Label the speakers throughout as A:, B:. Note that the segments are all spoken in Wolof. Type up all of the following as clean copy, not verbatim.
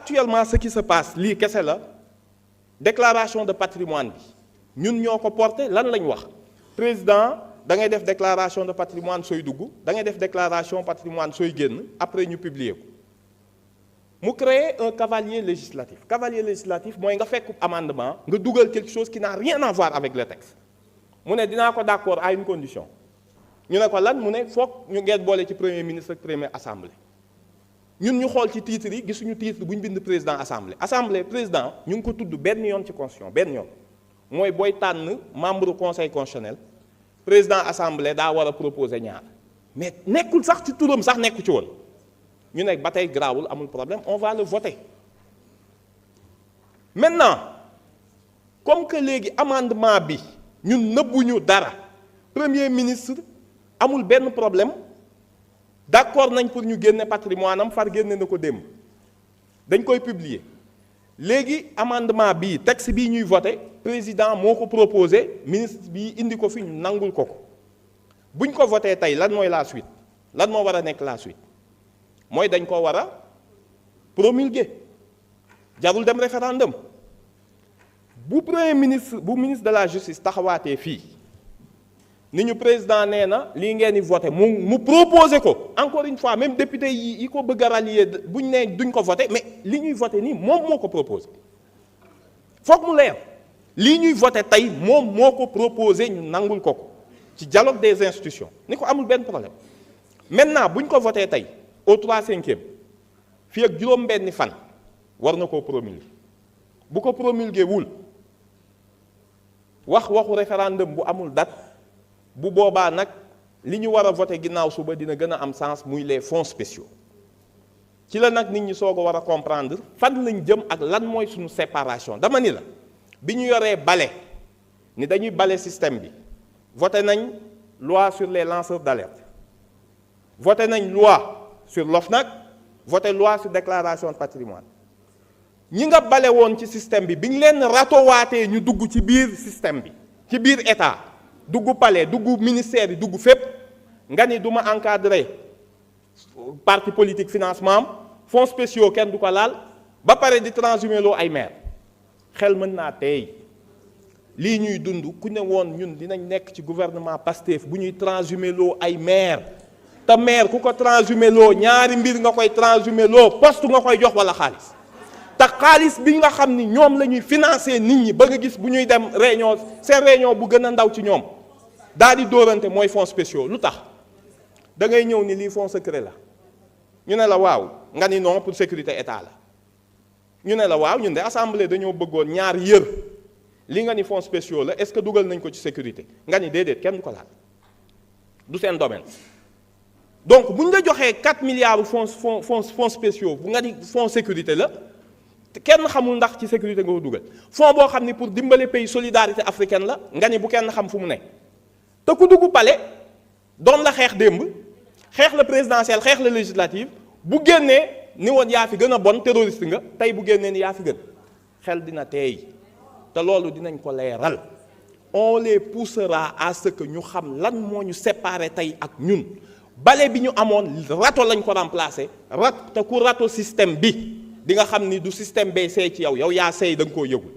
A: actuellement ce qui se passe lii kese la déclaration de patrimoine bi ñun ñoo ko porté lan lañ wax président da ngay def déclaration de patrimoine sooy dugg da ngay def déclaration patrimoine sooy génn après ñu publier ko mu créer un cavalier législatif mooy nga fekk amendement nga dugal quelque chose qui n'a rien à voir avec le texte mu ne dinaa ko d'accord à une condition ñu ne ko lan mu ne foog ñu ngeen boole ci premier ministre ak première assemblée ñun ñu xool ci titre yi gisuñu titre bu ñu bind président assemblée président ñu ngi ko tudd benn yoon ci constitution benn yoon mooy booy tànn membre conseil constitutionnel président assemblée daa war a proposer ñaar mais nekkul sax ci turam sax nekku ci woon ñu nekk ba tey grawul amul problème on va le voter maintenant comme que léegi amendement bi ñun nëbbuñu dara premier ministre amul benn problème d'accord nañ pour ñu génne patrimoine am far génne na ko démb dañ koy publier léegi amendement bii texte bii ñuy voter président moo ko proposé ministre bii indi ko fi ñu nangul ko ko buñ ko voté tey lan mooy la suite lan moo war a nekk la suite mooy dañ ko war a promulguer jarul dem référendum bu premier ministre bu ministre de la justice taxawaatee fii ni ñu président nee na lii ngeen di voté mu proposé ko encore une fois même député yi ko bëgg a rallier buñ nee duñ ko voté mais li ñuy voté nii moom moo ko proposé foog mu leer lii ñuy voté tey moom moo ko proposé ñu nangul ko ko ci dialogue des institutions ni ko amul benn problème maintenant buñ ko voté tey au 3/5 fii ak juróom-benni fan war na koo promulguer bu ko promulguer wul waxu référendum bu amul date bu boobaa nag li ñu war a voté ginnaaw suba dina gën a am sens muy les fonds spéciaux ci la nag nit ñi soog a war a comprendre fan lañ jëm ak lan mooy suñu séparation dama ni la bi ñu yoree bale ni dañuy bale système bi voté nañ loi sur les lanceurs d'alerte voté nañ loi sur l'OFNAC voté loi sur déclaration de patrimoine ñi nga bale woon ci système bi ñu leen ratowaatee ñu dugg ci biir système bi ci biir état dugg palais dugg ministère yi dugg fépp nga ni du ma encadrer parti politique financement am fonds spéciaux kenn du ko laal ba pare di transhumer loo ay maire xel mën naa tey lii ñuy dund ku ne woon ñun dinañ nekk ci gouvernement Pastef bu ñuy transhumer loo ay maire te maire ku ko transhumer loo ñaari mbir nga koy transhumer loo poste nga koy jox wala xaalis te xaalis bi nga xam ni ñoom la ñuy financer nit ñi ba nga gis bu ñuy dem réunion seen réunion bu gën a ndaw ci ñoom daal di dóorante mooy fonds spéciaux lu tax da ngay ñëw ni lii fonds secret la ñu ne la waaw nga ni non pour sécurité état la ñu ne la waaw ñun de assemblée dañoo bëggoon ñaar yër li nga ni fonds spéciaux la est-ce que dugal nañ ko ci sécurité nga ni déedéet kenn du ko laal du seen domaine donc bu ñu la joxee 4 milliards fonds spéciaux bu nga ni fonds sécurité la kenn xamul ndax ci sécurité nga ko dugal fonds boo xam ni pour dimbale pays solidarité africaine la nga ni bu kenn xam fu mu ne te ku dugg palais doon la xeex démb xeex la présidentielle xeex la législative bu génnee ni woon yaa fi gën a bon terroriste nga tey bu génnee ni yaa fi gën xel dina teey te loolu dinañ ko leeral on les poussera à ce que ñu xam lan moo ñu séparé tey ak ñun bale bi ñu amoon rato lañ ko remplacer te ku rato système bi di nga xam ni du système bay seey ci yow yaa seey da nga koo yëgul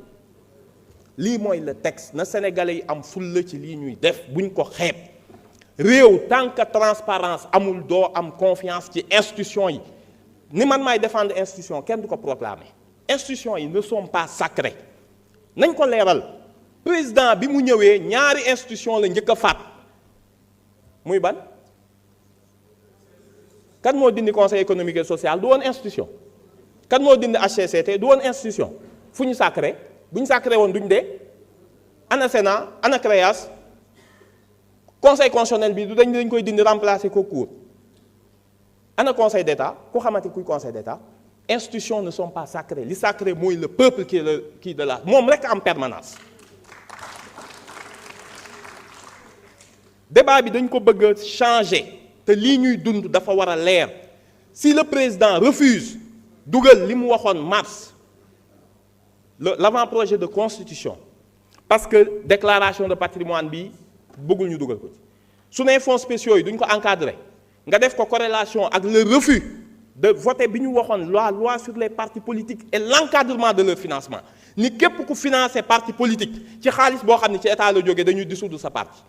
A: lii mooy le texte na sénégalais yi am fulla ci lii ñuy def buñ ko xeeb réew tant que transparence amul doo am confiance ci institution yi ni man maay défendre institution kenn du ko proclamer institution yi ne sont pas sacrées nañ ko leeral président bi mu ñëwee ñaari institution la njëkk a faat muy ban kan moo dindi conseil économique et social du woon institution kan moo dindi HCCT du woon institution fu ñu sacré bu ñu sacré woon duñ dee ana Sénat ana CREAS conseil constitutionnel bi du dañ koy dindi remplacer ko cour ana conseil d'état ku xamante kuy conseil d'état institutions ne sont pas sacrées li sacré mooy le peuple qui de la moom rek en permanence débat bi dañ ko bëgg a changer te lii ñuy dund dafa war a leer si le président refuse dugal li mu waxoon mars l'avant-projet de constitution parce que déclaration de patrimoine bi bëggul ñu dugal ko ci su nee fonds spéciaux yi duñ ko encadrer nga def ko corrélation ak le refus de voter bi ñu waxoon loi sur les partis politiques et l'encadrement de leur financement ni képp ku financer parti politique ci xaalis boo xam ne ci état la jógee dañuy dissoudre sa parti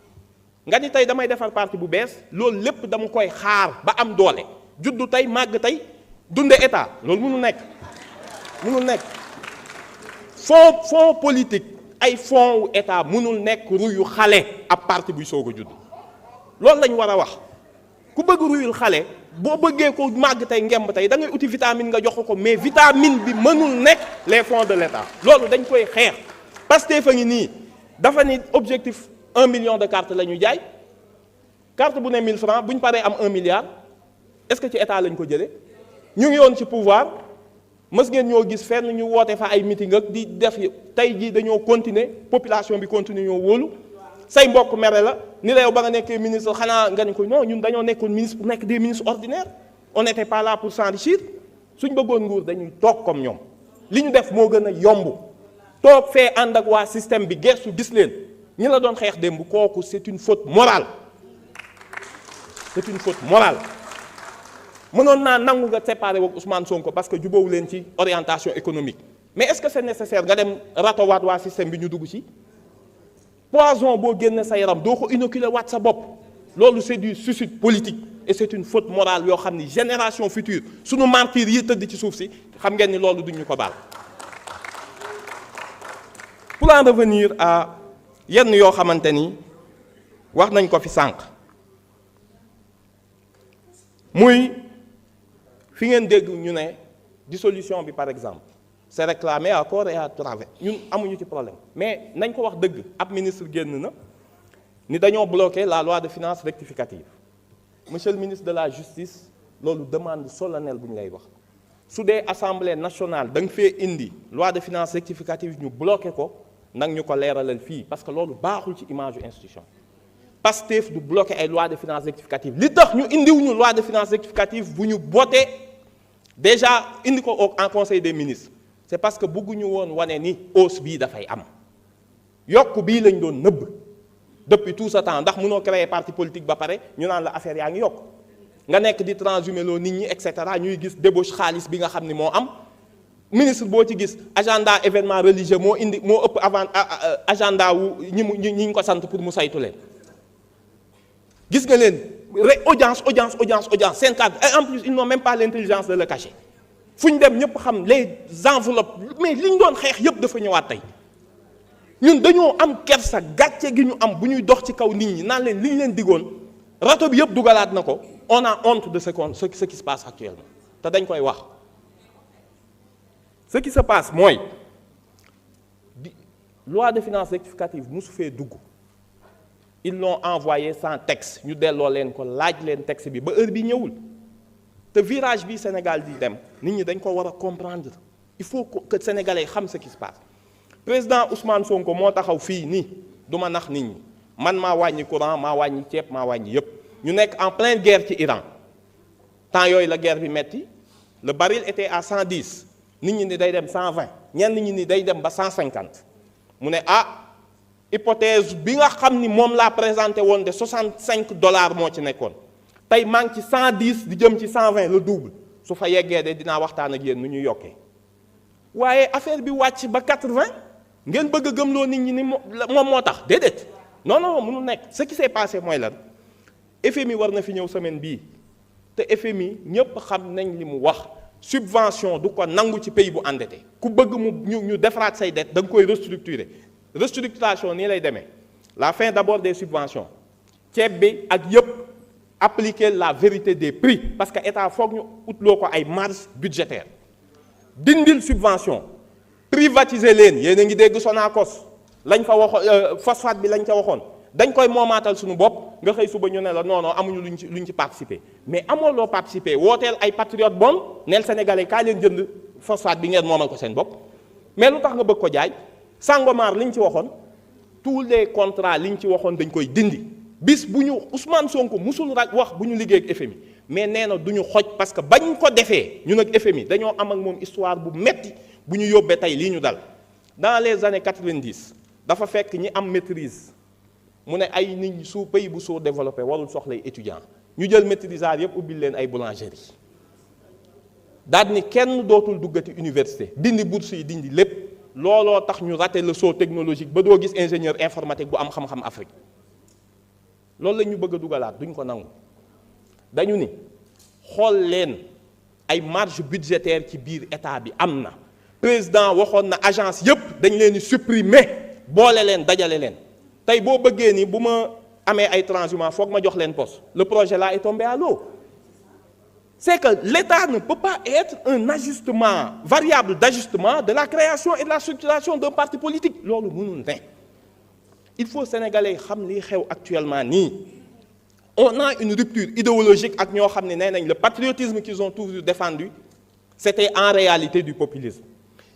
A: nga ni tey damay defar parti bu bees loolu lépp dama koy xaar ba am doole juddu tey màgg tey dunde état loolu mënul nekk fonds politique ay fonds wu état mënul nekk ruyu xale ab parti buy soog a judd loolu lañ war a wax ku bëgg ruyul xale boo bëggee ko màgg tey ngemb tey da ngay uti vitamine nga jox ko mais vitamine bi mënul nekk les fonds de l'état loolu dañ koy xeex Pastef fa ngi nii dafa ni objectif 1 million de cartes la ñu jaay carte bu ne 1000 francs bu ñu paree am 1 milliard est-ce que ci état lañ ko jëlee ñu ngi woon ci pouvoir mës ngeen ñoo gis fenn ñu woote fa ay meeting ak di def tey jii dañoo continuer population bi continuer ñoo wóolu say mbokk mere la ni la yow ba nga nekkee ministre xanaa nga ne ko non ñun dañoo nekkoon ministre pour nekk des ministres ordinaires on n'était pas là pour s'enrichir suñ bëggoon nguur dañuy toog comme ñoom li ñu def moo gën a yomb toog fee ànd ak waa système bi gestu gis leen ñi la doon xeex démb kooku c'est une faute morale mënoon naa nangu nga séparer ak Ousmane Sonko parce que jubóowu leen ci orientation économique mais est-ce que c'est nécessaire nga dem ratowaat waa système bi ñu dugg ci poison boo génne sa yaram doo ko inoculer waat sa bopp loolu c'est du suicide politique et c'est une faute morale yoo xam ni génération future sunu martyrs yi tëdd ci suuf si xam ngeen ni loolu duñ ñu ko baal. Pour en revenir à yenn yoo xamante ni wax nañ ko fi sànq muy fi ngeen dégg ñu ne dissolution bi par exemple c'est réclamé à corps et à travers ñun amuñu ci problème mais nañ ko wax dëgg ab ministre génn na ni dañoo bloqué la loi de finances rectificative monsieur le ministre de la justice loolu demande solennelle bu ñu lay wax su dee assemblée nationale da nga fee indi loi de finances rectificative ñu bloqué ko nag ñu ko leeralal fii parce que loolu baaxul ci image yu institution Pastef du bloqué ay loi de finances rectificative li tax ñu indiwuñu loi de finances rectificative bu ñu voté déjà indi ko en conseil des ministres c'est parce que bëgguñu woon wane ni hausse bii dafay am yokk bii lañ doon nëbb depuis tout ce temps ndax mënoo créer parti politique ba pare ñu naan la affaire yaa ngi yokk nga nekk di transhumé loo nit ñi et cetera ñuy gis débauche xaalis bi nga xam ni moo am ministre boo ci gis agenda événement religieux moo ëpp avant agenda wu ñi ko sant pour mu saytu leen gis nga leen audience seen cadre et en plus ils n'ont même pas l'intelligence de le cacher fu ñu dem ñëpp xam les enveloppes mais li ñu doon xeex yëpp dafa ñëwaat tey ñun dañoo am kersa gàcce gi ñu am bu ñuy dox ci kaw nit ñi naan leen li ñu leen digoon rato bi yëpp dugalaat na ko on a honte de ce qui se passe actuellement te dañ koy wax ce qui se passe mooy loi de finances rectificative musu fee dugg ils l'ont envoyé sans texte ñu delloo leen ko laaj leen texte bi ba heure bi ñëwul te virage bi Sénégal di dem nit ñi dañ ko war a comprendre il faut que sénégalais xam ce qui se passe président Ousmane Sonko moo taxaw fii nii du ma nax nit ñi man maa wàññi courant maa wàññi ceeb maa wàññi yépp ñu nekk en pleine guerre ci Iran temps yooyu la guerre bi metti le baril était à 110 nit ñi ni day dem 120 ñenn ñi ni day dem ba 150 mu ne hypothèse bi nga xam ni moom laa présenté woon de $65 moo ci nekkoon tey maa ngi ci 110 di jëm ci 120 le double su fa yeggee de dinaa waxtaan ak yéen nu ñuy yokkee waaye affaire bi wàcc ba 80 ngeen bëgg a gëmloo nit ñi ni moom moo tax déedéet non mënul nekk ce qui s'est passé mooy lan FMI war na fi ñëw semaine bii te FMI ñëpp xam nañ li mu wax subvention du ko nangu ci pays bu endetté ku bëgg mu ñu defaraat say dette da nga koy restructurer restructuration nii lay demee la fin d'abord des subventions ceeb bi ak yëpp appliquer la vérité des prix parce que état foog ñu utloo ko ay marge budgétaire dindil subvention privatiser leen yéen a ngi dégg Sonacos lañ fa waxoon phosphate bi lañ ca waxoon dañ koy moomaatal suñu bopp nga xëy suba ñu ne la non amuñu luñ ci participer mais amoo loo participer wooteel ay patriote bon neel sénégalais kaa leen jënd phosphate bi ngeen moomal ko seen bopp mais lu tax nga bëgg ko jaay Sangomar liñ ci waxoon tous les contrats liñ ci waxoon dañ koy dindi bis bu ñu Ousmane Sonko musul wax bu ñu liggéey ak FMI mais nee na du ñu xoj parce que bañ ko defee ñun ak FMI dañoo am ak moom histoire bu metti bu ñu yóbbee tey lii ñu dal dans les années 90 dafa fekk ñi am maîtrise mu ne ay nit ñi su pays bu soo développé warul soxlay étudiant ñu jël maîtrisard yëpp ubbil leen ay boulangerie daal ni kenn dootul duggati université dindi bourse yi dindi lépp looloo tax ñu raté le saut technologique ba doo gis ingénieur informatique bu am xam-xam Afrique loolu la ñu bëgg a dugalaat duñ ko nangu dañu ni xool leen ay marge budgétaire ci biir état bi am na président waxoon na agence yépp dañ leen di supprimer boole leen dajale leen tey boo bëggee ni bu ma amee ay transhumants foog ma jox leen poste le projet là est tombé à l'eau. C'est que l'État ne peut pas être un ajustement, variable d'ajustement de la création et de la structuration d'un parti politique. Loolu mënul ne. Il faut Sénégalais xam li xew actuellement nii. On a une rupture idéologique ak ñoo xam ne nee nañ le patriotisme qu'ils ont toujours défendu, c'était en réalité du populisme.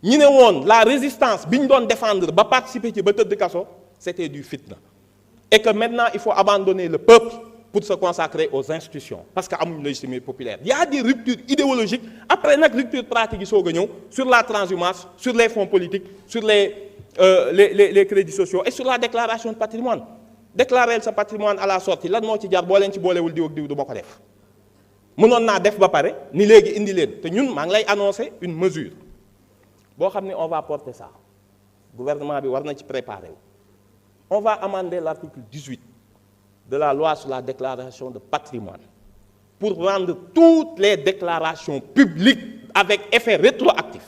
A: ñi ne woon la résistance bi ñu doon défendre ba participer ci ba tëdd kaso, c'était du fitna. Et que maintenant il faut abandonner le peuple pour se consacrer aux institutions parce que amuñu légitimité populaire. Il y a des ruptures idéologiques après nag rupture pratique yi soog a ñëw sur la transhumance sur les fonds politiques sur les crédits sociaux et sur la déclaration de patrimoine. Déclarer sa patrimoine à la sortie lan moo ci jar boo leen ci boolewul diw ak diw du ma ko def mënoon naa def ba pare ni léegi indi leen te ñun maa ngi lay annoncer une mesure boo xam ne on va porter ça gouvernement bi war na ci préparer wu. On va amender l'article 18 de la loi sur la déclaration de patrimoine pour rendre toutes les déclarations publiques avec effet rétroactif.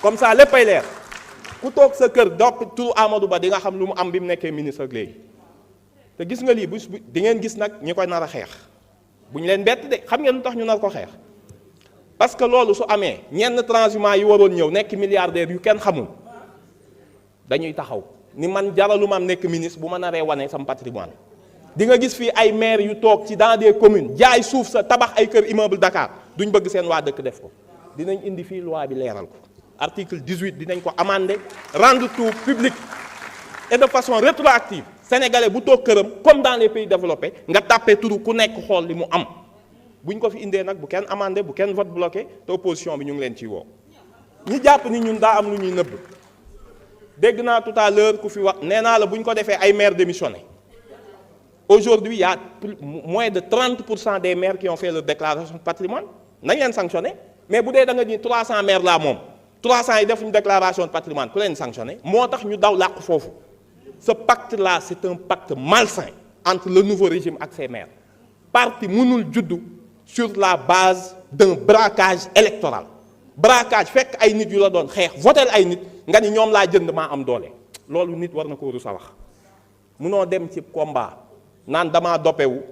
A: Comme ça léppay leer ku toog sa kër dopp turu Amadou Ba di nga xam lu mu am bi mu nekkee ministre ak léegi te gis nga lii bu di ngeen gis nag ñi koy nar a xeex bu ñu leen bett de xam ngeen lu tax ñu nar ko xeex parce que loolu su amee ñenn transhumants yi waroon ñëw nekk milliardaires yu kenn xamul dañuy taxaw ni man jaraluma am nekk ministre bu ma naree wane sam patrimoine di nga gis fii ay maires yu toog ci dans des communes jaay suuf sa tabax ay kër immeuble Dakar duñ bëgg seen waa dëkk def ko dinañ indi fii loi bi leeral ko article 18 dinañ ko amender rendre tout public et de façon rétroactive sénégalais bu toog këram comme dans les pays développés nga tàppee turu ku nekk xool li mu am buñ ko fi indee nag bu kenn amender bu kenn vote bloqué te opposition bi ñu ngi leen ciy woo ñi jàpp ni ñun daa am lu ñuy nëbb dégg naa tout à l'heure ku fi wax nee naa la bu ñu ko defee ay maires démissionnés aujourd'hui il y a moins de 30% des maires qui ont fait leur déclaration de patrimoine nañ leen sanctionné mais bu dee da nga ni 300 maires laa moom 300 yi defuñu déclaration de patrimoine ku leen sanctionné moo tax ñu daw làqu foofu ce pacte là c'est un pacte malsain entre le nouveau régime ak ses maires parti mënul juddu sur la base d'un braquage électoral braquage fekk ay nit yu la doon xeex votel ay nit nga ni ñoom laa jënd maa am doole loolu nit war na ko rus a wax munoo dem ci combat naan damaa doppewu